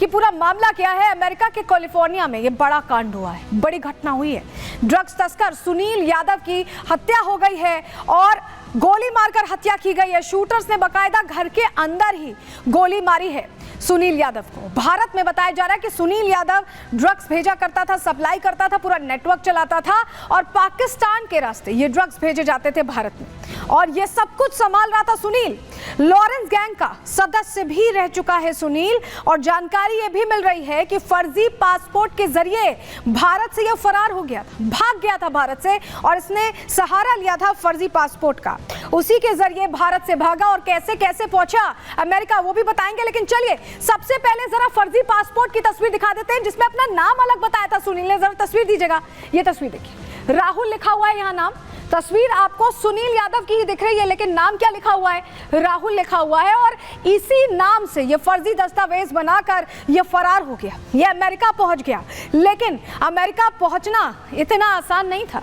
कि पूरा मामला क्या है। अमेरिका के कैलिफोर्निया में ये बड़ा कांड हुआ है, बड़ी घटना हुई है। ड्रग्स तस्कर सुनील यादव की हत्या हो गई है और गोली मारकर हत्या की गई है। शूटर्स ने बकायदा घर के अंदर ही गोली मारी है सुनील यादव को। भारत में बताया जा रहा है कि सुनील यादव ड्रग्स भेजा करता था, सप्लाई करता था, पूरा नेटवर्क चलाता था और पाकिस्तान के रास्ते ये ड्रग्स भेजे जाते थे भारत में, और ये सब कुछ संभाल रहा था सुनील। लॉरेंस गैंग का सदस्य भी रह चुका है सुनील, और जानकारी ये भी मिल रही है कि फर्जी पासपोर्ट के जरिए भारत से ये फरार हो गया था, भाग गया था भारत से, और इसने सहारा लिया था फर्जी पासपोर्ट का। उसी के जरिए भारत से भागा और कैसे कैसे पहुंचा अमेरिका वो भी बताएंगे। लेकिन चलिए सबसे पहले जरा फर्जी पासपोर्ट की तस्वीर दिखा देते हैं जिसमें अपना नाम अलग बताया था सुनील ने। जरा तस्वीर दीजिएगा, ये तस्वीर देखिए, राहुल लिखा हुआ है यहाँ नाम। तस्वीर आपको सुनील यादव की ही दिख रही है, लेकिन नाम क्या लिखा हुआ है? राहुल लिखा हुआ है। और इसी नाम से ये फर्जी दस्तावेज बनाकर ये फरार हो गया, ये अमेरिका पहुंच गया। लेकिन अमेरिका पहुंचना इतना आसान नहीं था।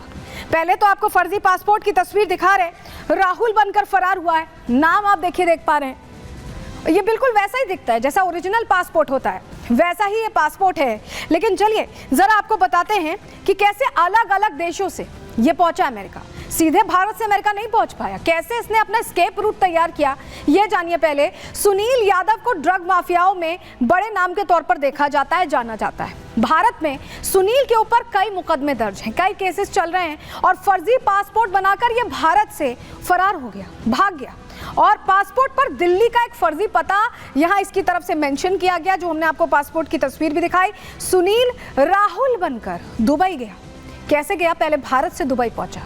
पहले तो आपको फर्जी पासपोर्ट की तस्वीर दिखा रहे, राहुल बनकर फरार हुआ है। नाम आप देखिए, देख पा रहे हैं, ये बिल्कुल वैसा ही दिखता है जैसा ओरिजिनल पासपोर्ट होता है, वैसा ही ये पासपोर्ट है। लेकिन चलिए जरा आपको बताते हैं कि कैसे अलग अलग देशों से ये पहुंचा अमेरिका। सीधे भारत से अमेरिका नहीं पहुंच पाया, कैसे इसने अपना एस्केप रूट तैयार किया ये जानिए। पहले सुनील यादव को ड्रग माफियाओं में बड़े नाम के तौर पर देखा जाता है, जाना जाता है। भारत में सुनील के ऊपर कई मुकदमे दर्ज हैं, कई केसेस चल रहे हैं, और फर्जी पासपोर्ट बनाकर ये भारत से फरार हो गया, भाग गया। और पासपोर्ट पर दिल्ली का एक फर्जी पता यहाँ इसकी तरफ से मेंशन किया गया, जो हमने आपको पासपोर्ट की तस्वीर भी दिखाई। सुनील राहुल बनकर दुबई गया। कैसे गया? पहले भारत से दुबई पहुंचा।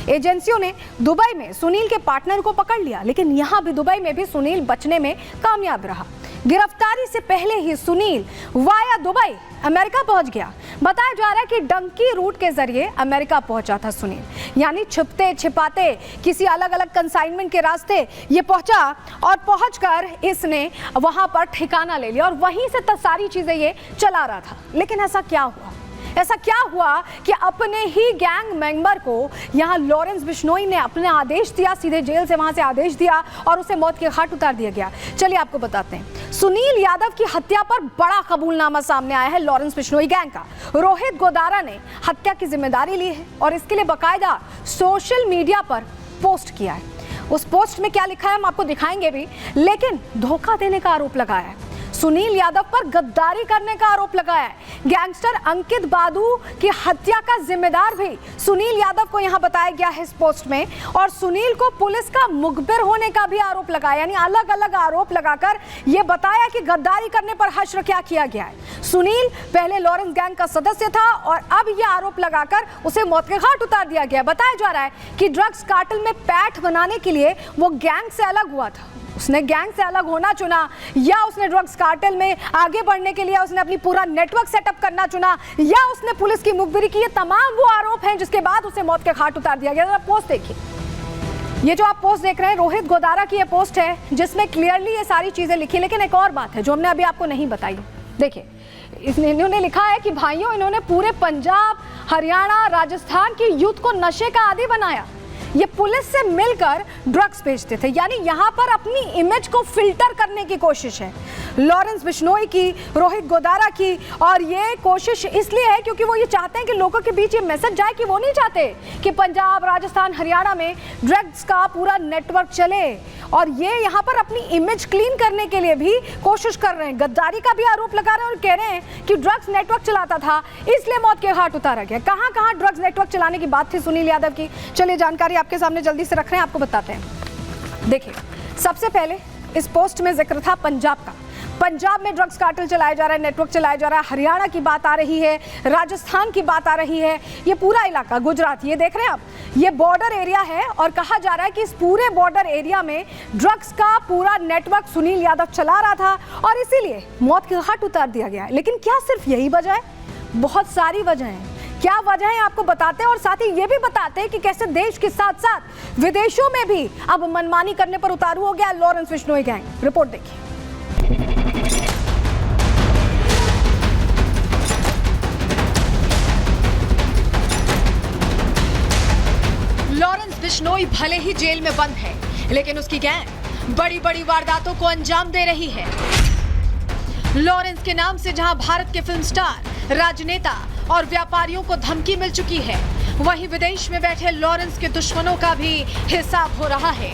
एजेंसियों ने दुबई में सुनील के पार्टनर को पकड़ लिया, लेकिन यहाँ भी दुबई में भी सुनील बचने में कामयाब रहा। गिरफ्तारी से पहले ही सुनील वाया दुबई अमेरिका पहुंच गया। बताया जा रहा है कि डंकी रूट के जरिए अमेरिका पहुंचा था सुनील, यानी छिपते छिपाते किसी अलग अलग कंसाइनमेंट के रास्ते ये पहुंचा, और पहुंचकर इसने वहां पर ठिकाना ले लिया और वहीं से सारी चीजें ये चला रहा था। लेकिन ऐसा क्या हुआ? ऐसा क्या हुआ कि अपने ही गैंग मेंबर को यहाँ लॉरेंस बिश्नोई ने अपने आदेश दिया, सीधे जेल से वहां से आदेश दिया और उसे मौत के घाट उतार दिया गया। चलिए आपको बताते हैं। सुनील यादव की हत्या पर बड़ा कबूलनामा सामने आया है लॉरेंस बिश्नोई गैंग का। रोहित गोदारा ने हत्या की जिम्मेदारी ली है और इसके लिए बाकायदा सोशल मीडिया पर पोस्ट किया है। उस पोस्ट में क्या लिखा है हम आपको दिखाएंगे भी, लेकिन धोखा देने का आरोप लगाया है। सुनील यादव पर गद्दारी करने का आरोप लगाया है। गैंगस्टर अंकित बादू की हत्या का जिम्मेदार भी सुनील यादव को यहां बताया गया है इस पोस्ट में, और सुनील को पुलिस का मुखबिर होने का भी आरोप लगाया, यानी अलग अलग आरोप लगाकर यह बताया कि गद्दारी करने पर हश्र क्या किया गया है। सुनील पहले लॉरेंस गैंग का सदस्य था और अब यह आरोप लगाकर उसे मौत के घाट उतार दिया गया। बताया जा रहा है कि ड्रग्स कार्टेल में पैठ बनाने के लिए वो गैंग से अलग हुआ था। उसने गैंग से अलग होना चुना, या उसने ड्रग्स कार्टेल में आगे बढ़ने के लिए उसने अपनी पूरा नेटवर्क सेटअप करना चुना, या उसने पुलिस की मुखबिरी की। ये तमाम वो आरोप हैं जिसके बाद उसे मौत के घाट उतार दिया गया। पोस्ट देखिए, ये जो आप पोस्ट देख रहे हैं रोहित गोदारा की ये पोस्ट है जिसमें क्लियरली ये सारी चीजें लिखी। लेकिन एक और बात है जो हमने अभी आपको नहीं बताई। देखिए, इन्होंने लिखा है कि भाइयों, इन्होंने पूरे पंजाब, हरियाणा, राजस्थान की यूथ को नशे का आदी बनाया। ये पुलिस से मिलकर ड्रग्स बेचते थे, यानी यहाँ पर अपनी इमेज को फिल्टर करने की कोशिश है लॉरेंस बिश्नोई की, रोहित गोदारा की। और ये कोशिश इसलिए है क्योंकि वो ये चाहते हैं कि लोगों के बीच ये मैसेज जाए कि वो नहीं चाहते कि पंजाब, राजस्थान, हरियाणा में ड्रग्स का पूरा नेटवर्क चले, और ये यहाँ पर अपनी इमेज क्लीन करने के लिए भी कोशिश कर रहे हैं। गद्दारी का भी आरोप लगा रहे हैं और कह रहे हैं कि ड्रग्स नेटवर्क चलाता था, इसलिए मौत के घाट उतारा गया। कहाँ कहाँ ड्रग्स नेटवर्क चलाने की बात थी सुनील यादव की, चलिए जानकारी आपके सामने जल्दी से रख रहे हैं, आपको बताते हैं। देखिए, सबसे पहले इस पोस्ट में जिक्र था पंजाब का। पंजाब में ड्रग्स कार्टेल चलाया जा रहा है, नेटवर्क चलाया जा रहा है। हरियाणा की बात आ रही है, राजस्थान की बात आ रही है, ये पूरा इलाका, गुजरात, ये देख रहे हैं आप, ये बॉर्डर एरिया है। और कहा जा रहा है कि इस पूरे बॉर्डर एरिया में ड्रग्स का पूरा नेटवर्क सुनील यादव चला रहा था और इसीलिए मौत के घाट उतार दिया गया है। लेकिन क्या सिर्फ यही वजह है? बहुत सारी वजह है। क्या वजह है आपको बताते हैं, और साथ ही ये भी बताते हैं कि कैसे देश के साथ साथ विदेशों में भी अब मनमानी करने पर उतारू हो गया लॉरेंस बिश्नोई गैंग। रिपोर्ट देखिए। लॉरेंस बिश्नोई भले ही जेल में बंद है, लेकिन उसकी गैंग बड़ी बड़ी वारदातों को अंजाम दे रही है। लॉरेंस के नाम से जहां भारत के फिल्म स्टार, राजनेता और व्यापारियों को धमकी मिल चुकी है, वहीं विदेश में बैठे लॉरेंस के दुश्मनों का भी हिसाब हो रहा है।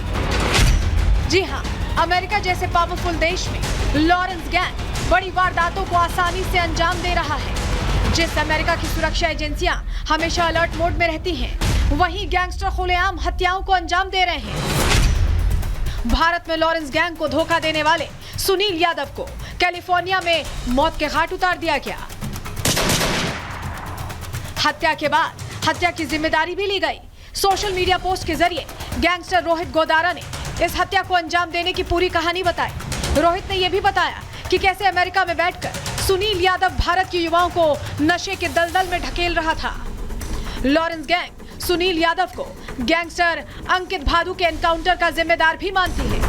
जी हां, अमेरिका जैसे पावरफुल देश में लॉरेंस गैंग बड़ी वारदातों को आसानी से अंजाम दे रहा है। जिस अमेरिका की सुरक्षा एजेंसियां हमेशा अलर्ट मोड में रहती हैं, वहीं गैंगस्टर खुलेआम हत्याओं को अंजाम दे रहे हैं। भारत में लॉरेंस गैंग को धोखा देने वाले सुनील यादव को कैलिफोर्निया में मौत के घाट उतार दिया गया। हत्या के बाद हत्या की जिम्मेदारी भी ली गई। सोशल मीडिया पोस्ट के जरिए गैंगस्टर रोहित गोदारा ने इस हत्या को अंजाम देने की पूरी कहानी बताई। रोहित ने यह भी बताया कि कैसे अमेरिका में बैठकर सुनील यादव भारत के युवाओं को नशे के दलदल में ढकेल रहा था। लॉरेंस गैंग सुनील यादव को गैंगस्टर अंकित भादु के एनकाउंटर का जिम्मेदार भी मानती है।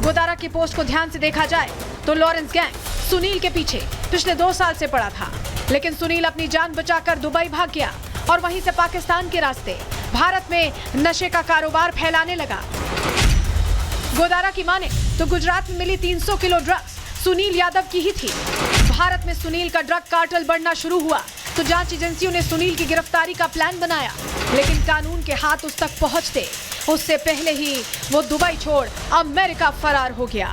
गोदारा की पोस्ट को ध्यान से देखा जाए तो लॉरेंस गैंग सुनील के पीछे पिछले 2 साल से पड़ा था, लेकिन सुनील अपनी जान बचाकर दुबई भाग गया और वहीं से पाकिस्तान के रास्ते भारत में नशे का कारोबार फैलाने लगा। गोदारा की माने तो गुजरात में मिली 300 किलो ड्रग्स सुनील यादव की ही थी। भारत में सुनील का ड्रग कार्टेल बढ़ना शुरू हुआ तो जांच एजेंसियों ने सुनील की गिरफ्तारी का प्लान बनाया, लेकिन कानून के हाथ उस तक पहुंचते उससे पहले ही वो दुबई छोड़ अमेरिका फरार हो गया।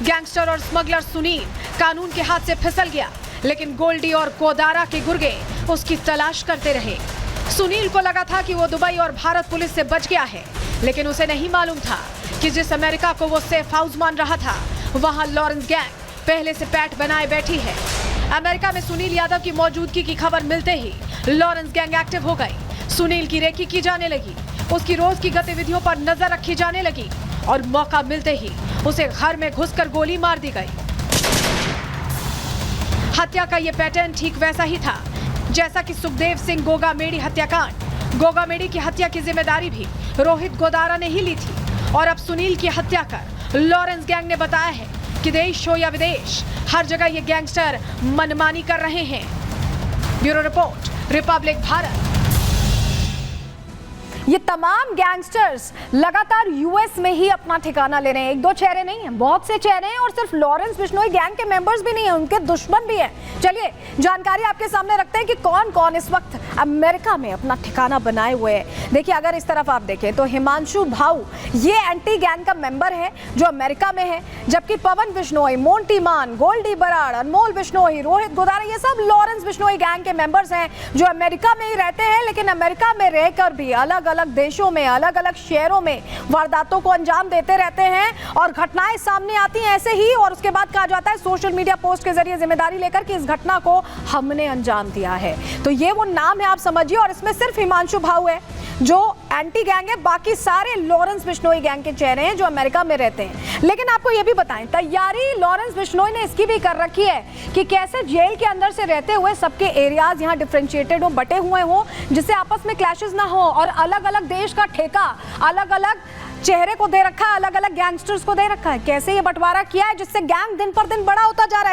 गैंगस्टर और स्मगलर सुनील कानून के हाथ से फिसल गया, लेकिन गोल्डी और गोदारा के गुर्गे उसकी तलाश करते रहे। सुनील को लगा था कि वो दुबई और भारत पुलिस से बच गया है, लेकिन उसे नहीं मालूम था कि जिस अमेरिका को वो सेफ हाउस मान रहा था, वहां लॉरेंस गैंग पहले से पैठ बनाए बैठी है। अमेरिका में सुनील यादव की मौजूदगी की खबर मिलते ही लॉरेंस गैंग एक्टिव हो गई। सुनील की रेकी की जाने लगी, उसकी रोज की गतिविधियों पर नजर रखी जाने लगी और मौका मिलते ही उसे घर में घुसकर गोली मार दी गई। हत्या का यह पैटर्न ठीक वैसा ही था जैसा कि सुखदेव सिंह गोगामेडी हत्याकांड। गोगामेडी की हत्या की जिम्मेदारी भी रोहित गोदारा ने ही ली थी और अब सुनील की हत्या कर लॉरेंस गैंग ने बताया है कि देश हो या विदेश, हर जगह ये गैंगस्टर मनमानी कर रहे हैं। Bureau report, Republic Bharat. ये तमाम गैंगस्टर्स लगातार यूएस में ही अपना ठिकाना ले रहे हैं। 1-2 चेहरे नहीं हैं, बहुत से चेहरे हैं और सिर्फ लॉरेंस बिश्नोई गैंग के मेंबर्स भी नहीं हैं, उनके दुश्मन भी हैं। चलिए जानकारी आपके सामने रखते हैं कि कौन कौन इस वक्त अमेरिका में अपना ठिकाना बनाए हुए है। देखिए, अगर इस तरफ आप देखें तो हिमांशु भाऊ ये एंटी गैंग का मेंबर है जो अमेरिका में है, जबकि पवन बिश्नोई, मोंटी मान, गोल्डी बराड़, अनमोल बिश्नोई, रोहित गोदारा, ये सब लॉरेंस बिश्नोई गैंग के मेंबर्स हैं जो अमेरिका में ही रहते हैं, लेकिन अमेरिका में रहकर भी अलग अलग देशों में, अलग अलग शहरों में वारदातों को अंजाम देते रहते हैं और घटनाएं सामने आती हैं ऐसे ही, और उसके बाद कहा जाता है सोशल मीडिया पोस्ट के जरिए जिम्मेदारी लेकर कि इस घटना को हमने अंजाम दिया है। तो ये वो नाम है, आप समझिए, और इसमें सिर्फ हिमांशु भाऊ है जो एंटी गैंग है, बाकी सारे लॉरेंस बिश्नोई गैंग के चेहरे हैं जो अमेरिका में रहते हैं। लेकिन आपको यह भी बताएं, तैयारी लॉरेंस बिश्नोई ने इसकी भी कर रखी है कि कैसे जेल के अंदर से रहते हुए सबके एरियाज यहाँ डिफरेंशिएटेड हो, बटे हुए हो, जिससे आपस में क्लैशेस ना हो, और अलग अलग देश का ठेका अलग अलग चेहरे को दे रखा है, अलग अलग गैंगस्टर्स को दे रखा है। कैसे ये बंटवारा किया है जिससे गैंग दिन पर दिन बड़ा होता जा रहा है।